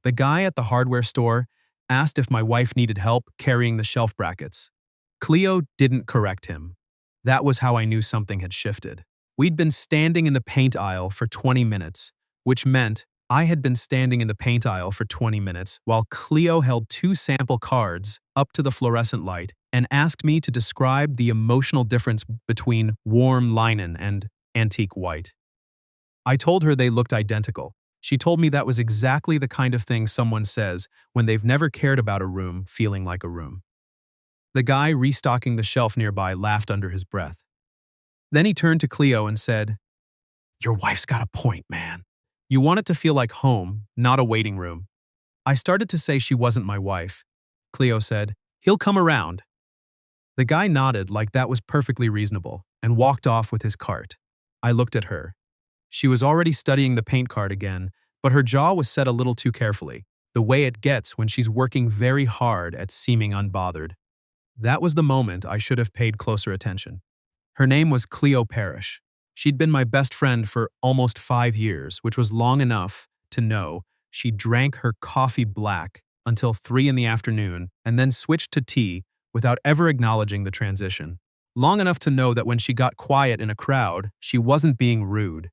The guy at the hardware store asked if my wife needed help carrying the shelf brackets. Cleo didn't correct him. That was how I knew something had shifted. We'd been standing in the paint aisle for 20 minutes, which meant I had been standing in the paint aisle for 20 minutes while Cleo held two sample cards up to the fluorescent light and asked me to describe the emotional difference between warm linen and antique white. I told her they looked identical. She told me that was exactly the kind of thing someone says when they've never cared about a room feeling like a room. The guy restocking the shelf nearby laughed under his breath. Then he turned to Cleo and said, "Your wife's got a point, man. You want it to feel like home, not a waiting room." I started to say she wasn't my wife. Cleo said, "He'll come around." The guy nodded like that was perfectly reasonable and walked off with his cart. I looked at her. She was already studying the paint card again, but her jaw was set a little too carefully, the way it gets when she's working very hard at seeming unbothered. That was the moment I should have paid closer attention. Her name was Cleo Parrish. She'd been my best friend for almost 5 years, which was long enough to know she drank her coffee black until 3 in the afternoon and then switched to tea without ever acknowledging the transition. Long enough to know that when she got quiet in a crowd, she wasn't being rude.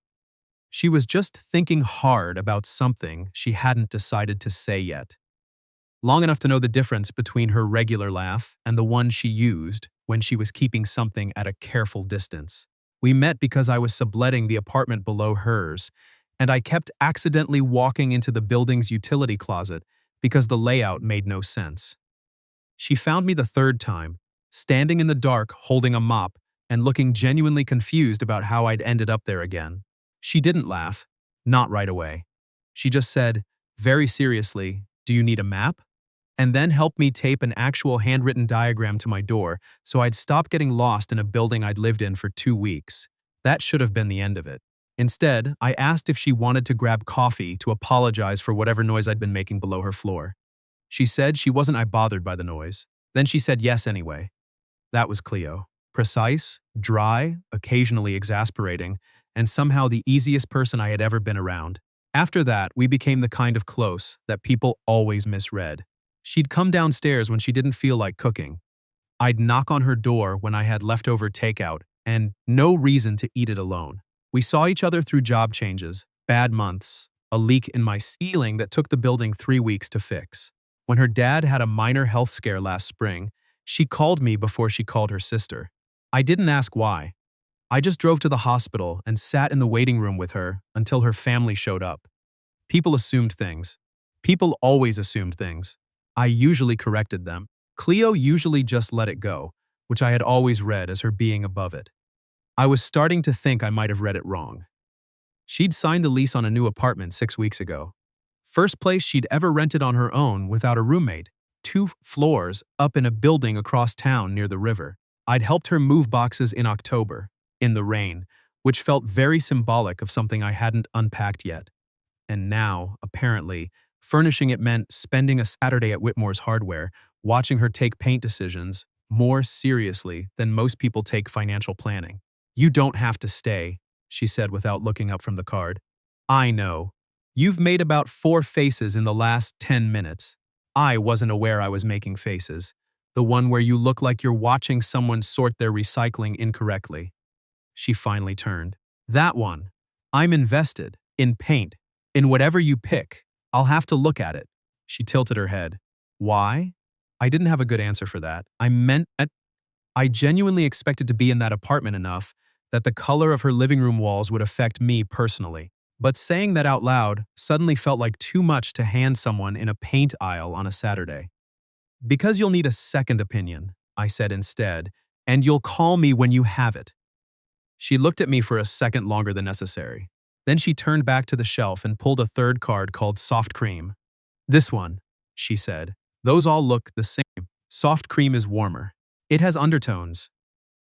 She was just thinking hard about something she hadn't decided to say yet. Long enough to know the difference between her regular laugh and the one she used when she was keeping something at a careful distance. We met because I was subletting the apartment below hers, and I kept accidentally walking into the building's utility closet because the layout made no sense. She found me the third time, standing in the dark holding a mop and looking genuinely confused about how I'd ended up there again. She didn't laugh, not right away. She just said, very seriously, "Do you need a map?" And then helped me tape an actual handwritten diagram to my door so I'd stop getting lost in a building I'd lived in for 2 weeks. That should have been the end of it. Instead, I asked if she wanted to grab coffee to apologize for whatever noise I'd been making below her floor. She said she wasn't bothered by the noise. Then she said yes anyway. That was Cleo. Precise, dry, occasionally exasperating, and somehow the easiest person I had ever been around. After that, we became the kind of close that people always misread. She'd come downstairs when she didn't feel like cooking. I'd knock on her door when I had leftover takeout, and no reason to eat it alone. We saw each other through job changes, bad months, a leak in my ceiling that took the building 3 weeks to fix. When her dad had a minor health scare last spring, she called me before she called her sister. I didn't ask why. I just drove to the hospital and sat in the waiting room with her until her family showed up. People assumed things. People always assumed things. I usually corrected them. Cleo usually just let it go, which I had always read as her being above it. I was starting to think I might have read it wrong. She'd signed the lease on a new apartment 6 weeks ago. First place she'd ever rented on her own without a roommate, 2 floors up in a building across town near the river. I'd helped her move boxes in October, in the rain, which felt very symbolic of something I hadn't unpacked yet. And now, apparently, furnishing it meant spending a Saturday at Whitmore's Hardware, watching her take paint decisions more seriously than most people take financial planning. "You don't have to stay," she said without looking up from the card. "I know. You've made about 4 faces in the last 10 minutes. I wasn't aware I was making faces. The one where you look like you're watching someone sort their recycling incorrectly." She finally turned. "That one. I'm invested. In paint. In whatever you pick. I'll have to look at it." She tilted her head. "Why?" I didn't have a good answer for that. I genuinely expected to be in that apartment enough that the color of her living room walls would affect me personally. But saying that out loud suddenly felt like too much to hand someone in a paint aisle on a Saturday. "Because you'll need a second opinion," I said instead, "and you'll call me when you have it." She looked at me for a second longer than necessary. Then she turned back to the shelf and pulled a third card called Soft Cream. "This one," she said. "Those all look the same. Soft cream is warmer. It has undertones.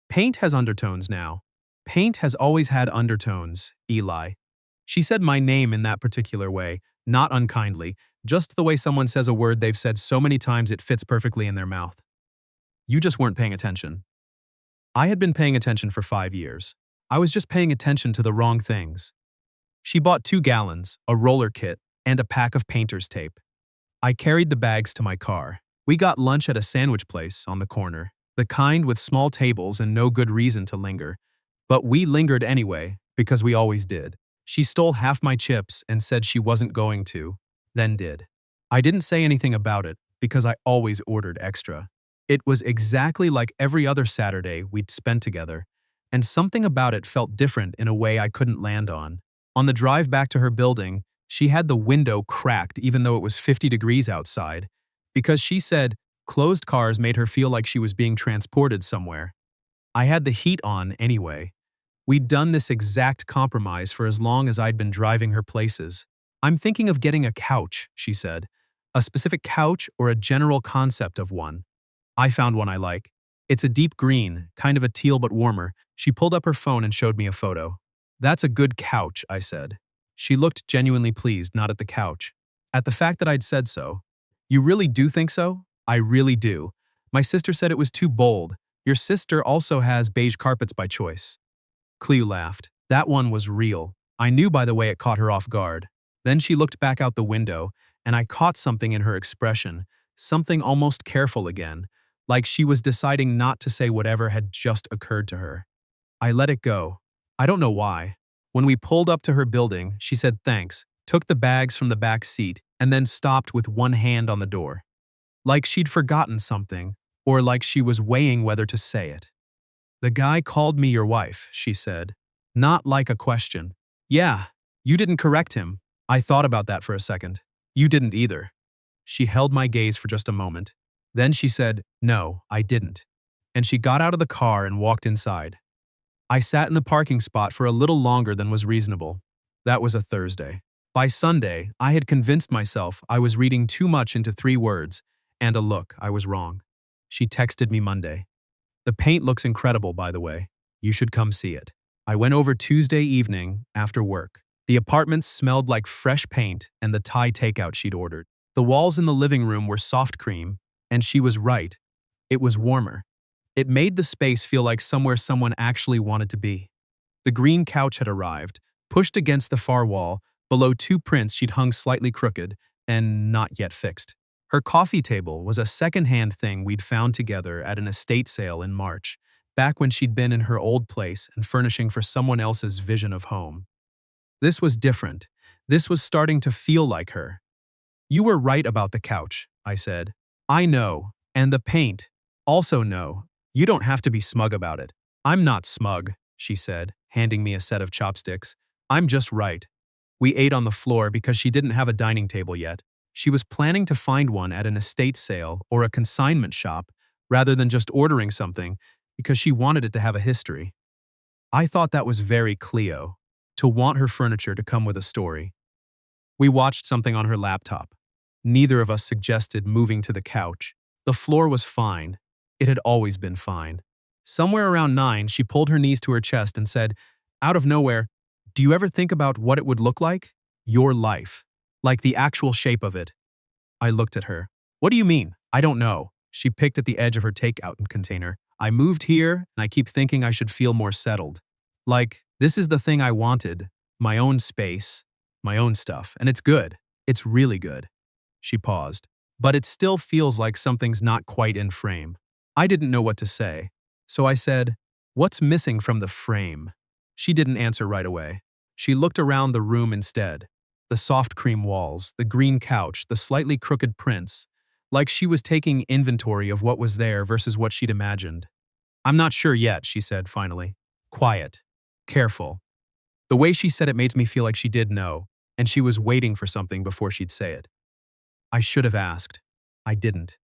Paint has undertones now. Paint has always had undertones, Eli." She said my name in that particular way, not unkindly, just the way someone says a word they've said so many times it fits perfectly in their mouth. "You just weren't paying attention." I had been paying attention for 5 years. I was just paying attention to the wrong things. She bought 2 gallons, a roller kit, and a pack of painter's tape. I carried the bags to my car. We got lunch at a sandwich place on the corner, the kind with small tables and no good reason to linger. But we lingered anyway, because we always did. She stole half my chips and said she wasn't going to, then did. I didn't say anything about it, because I always ordered extra. It was exactly like every other Saturday we'd spent together, and something about it felt different in a way I couldn't land on. On the drive back to her building, she had the window cracked even though it was 50 degrees outside, because she said closed cars made her feel like she was being transported somewhere. I had the heat on anyway. We'd done this exact compromise for as long as I'd been driving her places. "I'm thinking of getting a couch," she said. "A specific couch or a general concept of one?" I found one I like. It's a deep green, kind of a teal but warmer. She pulled up her phone and showed me a photo. "That's a good couch," I said. She looked genuinely pleased, not at the couch, at the fact that I'd said so. "You really do think so?" "I really do. My sister said it was too bold. Your sister also has beige carpets by choice." Cleo laughed. That one was real. I knew by the way it caught her off guard. Then she looked back out the window, and I caught something in her expression, something almost careful again, like she was deciding not to say whatever had just occurred to her. I let it go. I don't know why. When we pulled up to her building, she said thanks, took the bags from the back seat, and then stopped with one hand on the door. Like she'd forgotten something, or like she was weighing whether to say it. "The guy called me your wife," she said. Not like a question. "Yeah, you didn't correct him." I thought about that for a second. "You didn't either." She held my gaze for just a moment. Then she said, "No, I didn't." And she got out of the car and walked inside. I sat in the parking spot for a little longer than was reasonable. That was a Thursday. By Sunday, I had convinced myself I was reading too much into 3 words, and a look, I was wrong. She texted me Monday. "The paint looks incredible, by the way. You should come see it." I went over Tuesday evening after work. The apartment smelled like fresh paint and the Thai takeout she'd ordered. The walls in the living room were soft cream, and she was right. It was warmer. It made the space feel like somewhere someone actually wanted to be. The green couch had arrived, pushed against the far wall, below 2 prints she'd hung slightly crooked and not yet fixed. Her coffee table was a second-hand thing we'd found together at an estate sale in March, back when she'd been in her old place and furnishing for someone else's vision of home. This was different. This was starting to feel like her. "You were right about the couch," I said. "I know. And the paint. Also know. You don't have to be smug about it." "I'm not smug," she said, handing me a set of chopsticks. "I'm just right." We ate on the floor because she didn't have a dining table yet. She was planning to find one at an estate sale or a consignment shop rather than just ordering something because she wanted it to have a history. I thought that was very Cleo, to want her furniture to come with a story. We watched something on her laptop. Neither of us suggested moving to the couch. The floor was fine. It had always been fine. Somewhere around 9, she pulled her knees to her chest and said, out of nowhere, "Do you ever think about what it would look like? Your life. Like the actual shape of it." I looked at her. "What do you mean?" "I don't know." She picked at the edge of her takeout container. "I moved here, and I keep thinking I should feel more settled. Like, this is the thing I wanted. My own space. My own stuff. And it's good. It's really good." She paused. "But it still feels like something's not quite in frame." I didn't know what to say. So I said, "What's missing from the frame?" She didn't answer right away. She looked around the room instead. The soft cream walls, the green couch, the slightly crooked prints, like she was taking inventory of what was there versus what she'd imagined. "I'm not sure yet," she said finally. Quiet. Careful. The way she said it made me feel like she did know, and she was waiting for something before she'd say it. I should have asked. I didn't.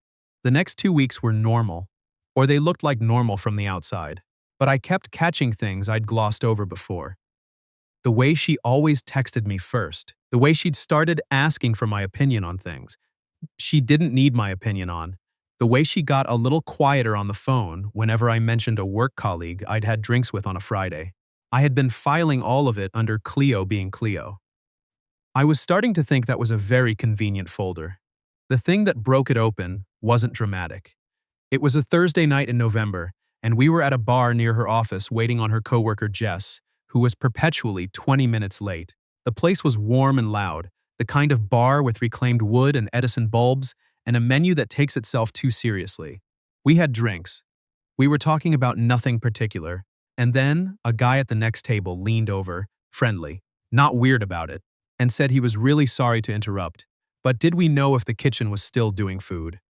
The next 2 weeks were normal, or they looked like normal from the outside, but I kept catching things I'd glossed over before. The way she always texted me first, the way she'd started asking for my opinion on things she didn't need my opinion on, the way she got a little quieter on the phone whenever I mentioned a work colleague I'd had drinks with on a Friday. I had been filing all of it under Cleo being Cleo. I was starting to think that was a very convenient folder. The thing that broke it open wasn't dramatic. It was a Thursday night in November, and we were at a bar near her office waiting on her coworker Jess, who was perpetually 20 minutes late. The place was warm and loud, The kind of bar with reclaimed wood and Edison bulbs, and a menu that takes itself too seriously. We had drinks. We were talking about nothing particular, and then a guy at the next table leaned over, friendly, not weird about it, and said he was really sorry to interrupt, but did we know if the kitchen was still doing food?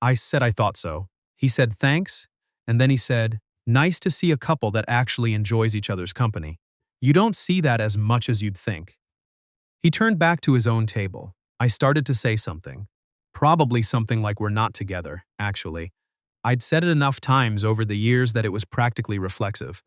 I said I thought so. He said thanks, and then he said, nice to see a couple that actually enjoys each other's company. You don't see that as much as you'd think. He turned back to his own table. I started to say something. Probably something like we're not together, actually. I'd said it enough times over the years that it was practically reflexive.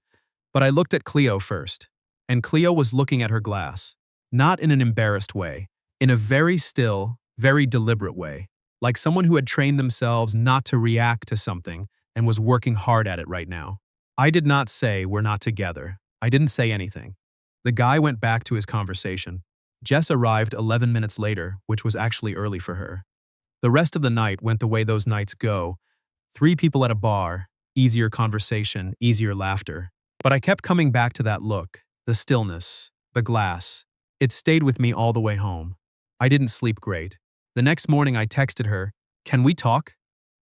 But I looked at Cleo first, and Cleo was looking at her glass. Not in an embarrassed way, in a very still, very deliberate way, like someone who had trained themselves not to react to something and was working hard at it right now. I did not say we're not together. I didn't say anything. The guy went back to his conversation. Jess arrived 11 minutes later, which was actually early for her. The rest of the night went the way those nights go. 3 people at a bar, easier conversation, easier laughter. But I kept coming back to that look, the stillness, the glass. It stayed with me all the way home. I didn't sleep great. The next morning I texted her, "Can we talk?"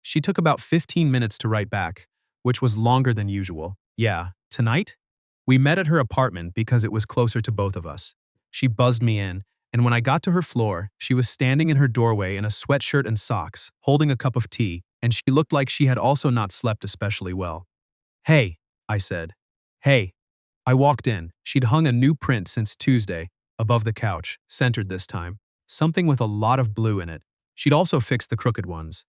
She took about 15 minutes to write back, which was longer than usual. "Yeah, tonight?" We met at her apartment because it was closer to both of us. She buzzed me in, and when I got to her floor, she was standing in her doorway in a sweatshirt and socks, holding a cup of tea, and she looked like she had also not slept especially well. "Hey," I said. "Hey." I walked in. She'd hung a new print since Tuesday, above the couch, centered this time. Something with a lot of blue in it. She'd also fixed the crooked ones.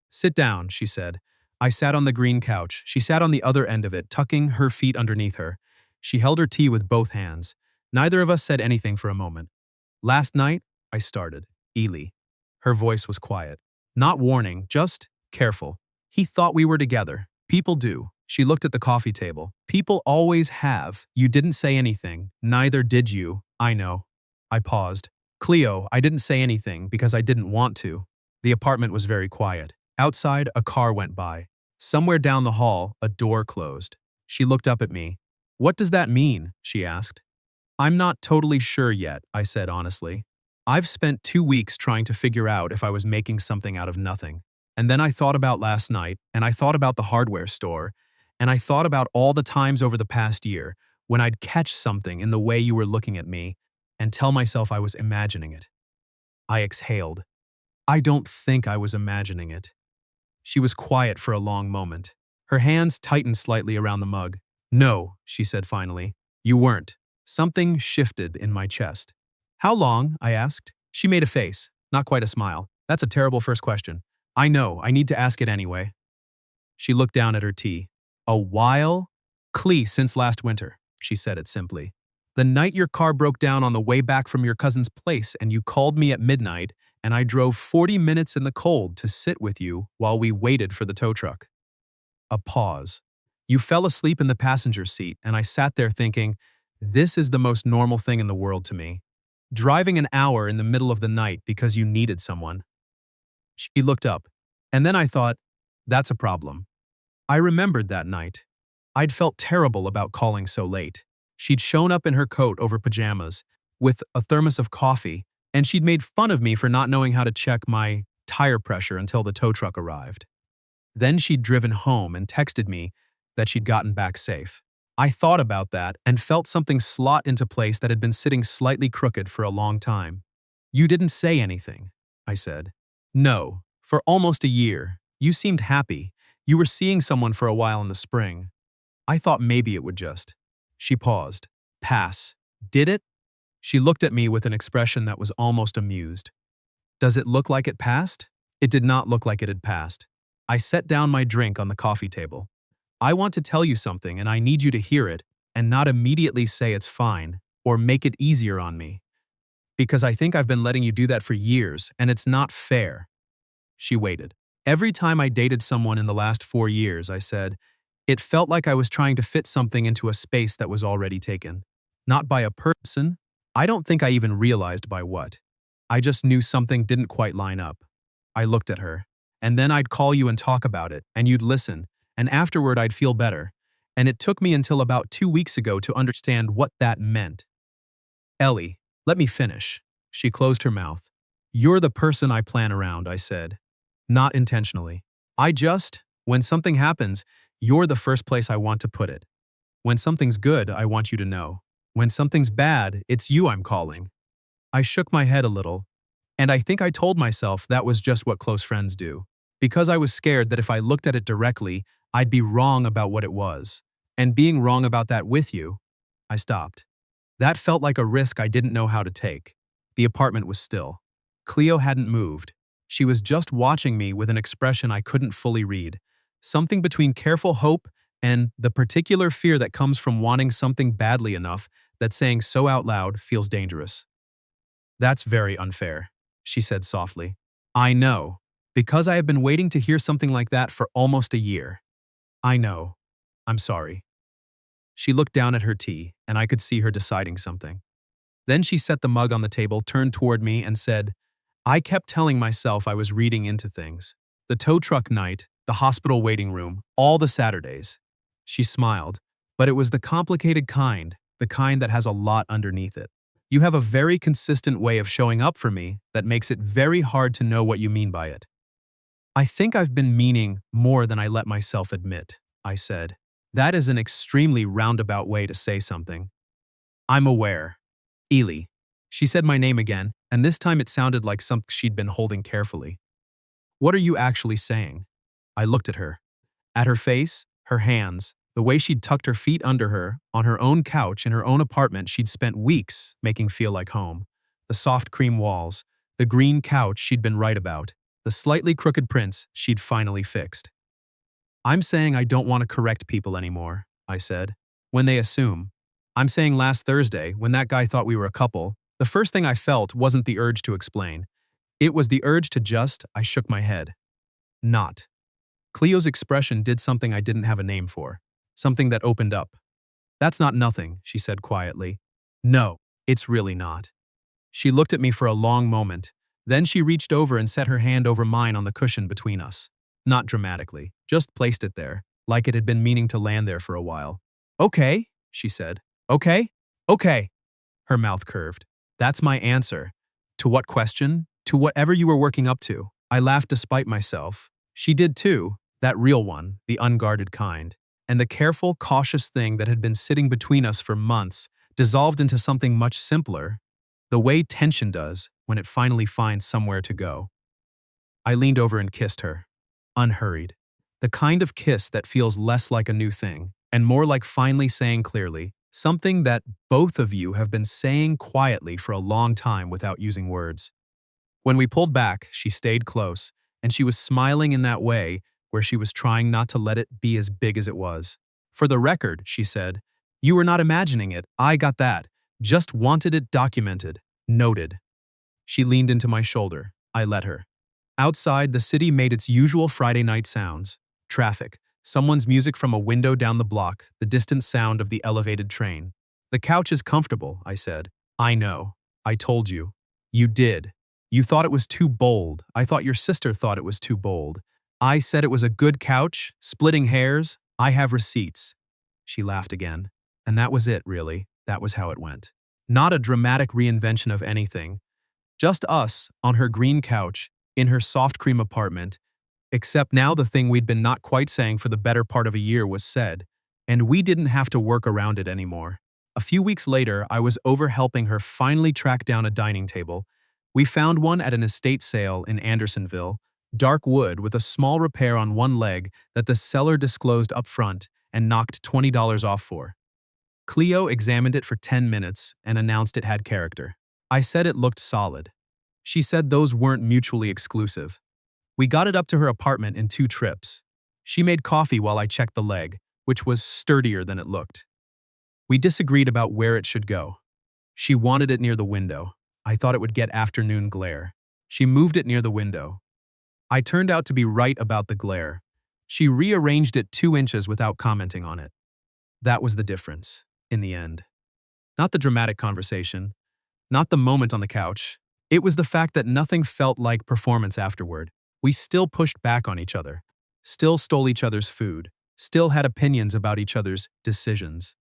"Sit down," she said. I sat on the green couch. She sat on the other end of it, tucking her feet underneath her. She held her tea with both hands. Neither of us said anything for a moment. "Last night," I started. "Ely." Her voice was quiet. Not warning, just careful. "He thought we were together. People do." She looked at the coffee table. "People always have. You didn't say anything. Neither did you. I know." I paused. "Cleo, I didn't say anything because I didn't want to." The apartment was very quiet. Outside, a car went by. Somewhere down the hall, a door closed. She looked up at me. "What does that mean?" she asked. "I'm not totally sure yet," I said honestly. I've spent 2 weeks trying to figure out if I was making something out of nothing. And then I thought about last night, and I thought about the hardware store, and I thought about all the times over the past year when I'd catch something in the way you were looking at me and tell myself I was imagining it. I exhaled. I don't think I was imagining it. She was quiet for a long moment. Her hands tightened slightly around the mug. "No," she said finally. "You weren't." Something shifted in my chest. "How long?" I asked. She made a face, not quite a smile. "That's a terrible first question." "I know, I need to ask it anyway." She looked down at her tea. "A while?" Since last winter," she said it simply. "The night your car broke down on the way back from your cousin's place and you called me at midnight, and I drove 40 minutes in the cold to sit with you while we waited for the tow truck." A pause. "You fell asleep in the passenger seat, and I sat there thinking, this is the most normal thing in the world to me. Driving an hour in the middle of the night because you needed someone." She looked up, and then I thought, that's a problem. I remembered that night. I'd felt terrible about calling so late. She'd shown up in her coat over pajamas, with a thermos of coffee, and she'd made fun of me for not knowing how to check my tire pressure until the tow truck arrived. Then she'd driven home and texted me that she'd gotten back safe. I thought about that and felt something slot into place that had been sitting slightly crooked for a long time. "You didn't say anything," I said. "No, for almost a year. You seemed happy. You were seeing someone for a while in the spring. I thought maybe it would just." She paused. "Pass. Did it?" She looked at me with an expression that was almost amused. "Does it look like it passed?" It did not look like it had passed. I set down my drink on the coffee table. "I want to tell you something and I need you to hear it and not immediately say it's fine or make it easier on me. Because I think I've been letting you do that for years and it's not fair." She waited. "Every time I dated someone in the last 4 years," I said, "it felt like I was trying to fit something into a space that was already taken. Not by a person. I don't think I even realized by what. I just knew something didn't quite line up." I looked at her. "And then I'd call you and talk about it, and you'd listen, and afterward I'd feel better. And it took me until about 2 weeks ago to understand what that meant." "Ellie, let me finish." She closed her mouth. You're the person I plan around, I said. Not intentionally. When something happens, you're the first place I want to put it. When something's good, I want you to know. When something's bad, it's you I'm calling. I shook my head a little, and I think I told myself that was just what close friends do. Because I was scared that if I looked at it directly, I'd be wrong about what it was. And being wrong about that with you, I stopped. That felt like a risk I didn't know how to take. The apartment was still. Cleo hadn't moved. She was just watching me with an expression I couldn't fully read. Something between careful hope and the particular fear that comes from wanting something badly enough that saying so out loud feels dangerous. That's very unfair, she said softly. I know, because I have been waiting to hear something like that for almost a year. I know. I'm sorry. She looked down at her tea, and I could see her deciding something. Then she set the mug on the table, turned toward me, and said, I kept telling myself I was reading into things. The tow truck night, the hospital waiting room, all the Saturdays. She smiled, but it was the kind that has a lot underneath it. You have a very consistent way of showing up for me that makes it very hard to know what you mean by it. I think I've been meaning more than I let myself admit, I said. That is an extremely roundabout way to say something. I'm aware. Ely. She said my name again, and this time it sounded like something she'd been holding carefully. What are you actually saying? I looked at her. At her face, her hands, the way she'd tucked her feet under her, on her own couch in her own apartment she'd spent weeks making feel like home. The soft cream walls, the green couch she'd been right about, the slightly crooked prints she'd finally fixed. I'm saying I don't want to correct people anymore, I said. When they assume. I'm saying last Thursday, when that guy thought we were a couple, the first thing I felt wasn't the urge to explain. It was the urge to I shook my head. Not. Cleo's expression did something I didn't have a name for. Something that opened up. That's not nothing, she said quietly. No, it's really not. She looked at me for a long moment. Then she reached over and set her hand over mine on the cushion between us. Not dramatically, just placed it there, like it had been meaning to land there for a while. Okay, she said. Okay? Okay. Her mouth curved. That's my answer. To what question? To whatever you were working up to. I laughed despite myself. She did too, that real one, the unguarded kind. And the careful, cautious thing that had been sitting between us for months dissolved into something much simpler, the way tension does when it finally finds somewhere to go. I leaned over and kissed her. Unhurried. The kind of kiss that feels less like a new thing, and more like finally saying clearly, something that both of you have been saying quietly for a long time without using words. When we pulled back, she stayed close, and she was smiling in that way where she was trying not to let it be as big as it was. For the record, she said, you were not imagining it, I got that. Just wanted it documented. Noted. She leaned into my shoulder. I let her. Outside, the city made its usual Friday night sounds. Traffic, someone's music from a window down the block, the distant sound of the elevated train. The couch is comfortable, I said. I know. I told you. You did. You thought it was too bold. I thought your sister thought it was too bold. I said it was a good couch, splitting hairs. I have receipts. She laughed again. And that was it, really. That was how it went. Not a dramatic reinvention of anything. Just us, on her green couch, in her soft cream apartment, except now the thing we'd been not quite saying for the better part of a year was said, and we didn't have to work around it anymore. A few weeks later, I was over helping her finally track down a dining table. We found one at an estate sale in Andersonville, dark wood with a small repair on one leg that the seller disclosed up front and knocked $20 off for. Cleo examined it for 10 minutes and announced it had character. I said it looked solid. She said those weren't mutually exclusive. We got it up to her apartment in 2 trips. She made coffee while I checked the leg, which was sturdier than it looked. We disagreed about where it should go. She wanted it near the window. I thought it would get afternoon glare. She moved it near the window. I turned out to be right about the glare. She rearranged it 2 inches without commenting on it. That was the difference, in the end. Not the dramatic conversation, not the moment on the couch. It was the fact that nothing felt like performance afterward. We still pushed back on each other, still stole each other's food, still had opinions about each other's decisions.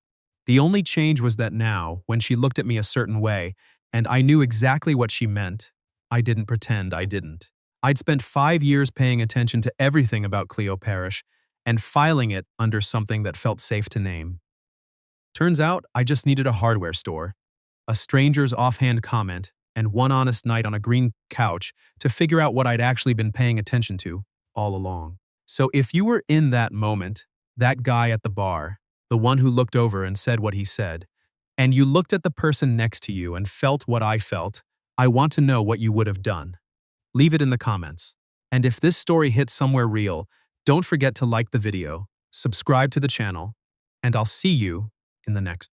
The only change was that now, when she looked at me a certain way, And I knew exactly what she meant. I didn't pretend I didn't. I'd spent 5 years paying attention to everything about Cleo Parrish and filing it under something that felt safe to name. Turns out I just needed a hardware store, a stranger's offhand comment, and one honest night on a green couch to figure out what I'd actually been paying attention to all along. So if you were in that moment, that guy at the bar, the one who looked over and said what he said, and you looked at the person next to you and felt what I felt, I want to know what you would have done. Leave it in the comments. And if this story hits somewhere real, don't forget to like the video, subscribe to the channel, and I'll see you in the next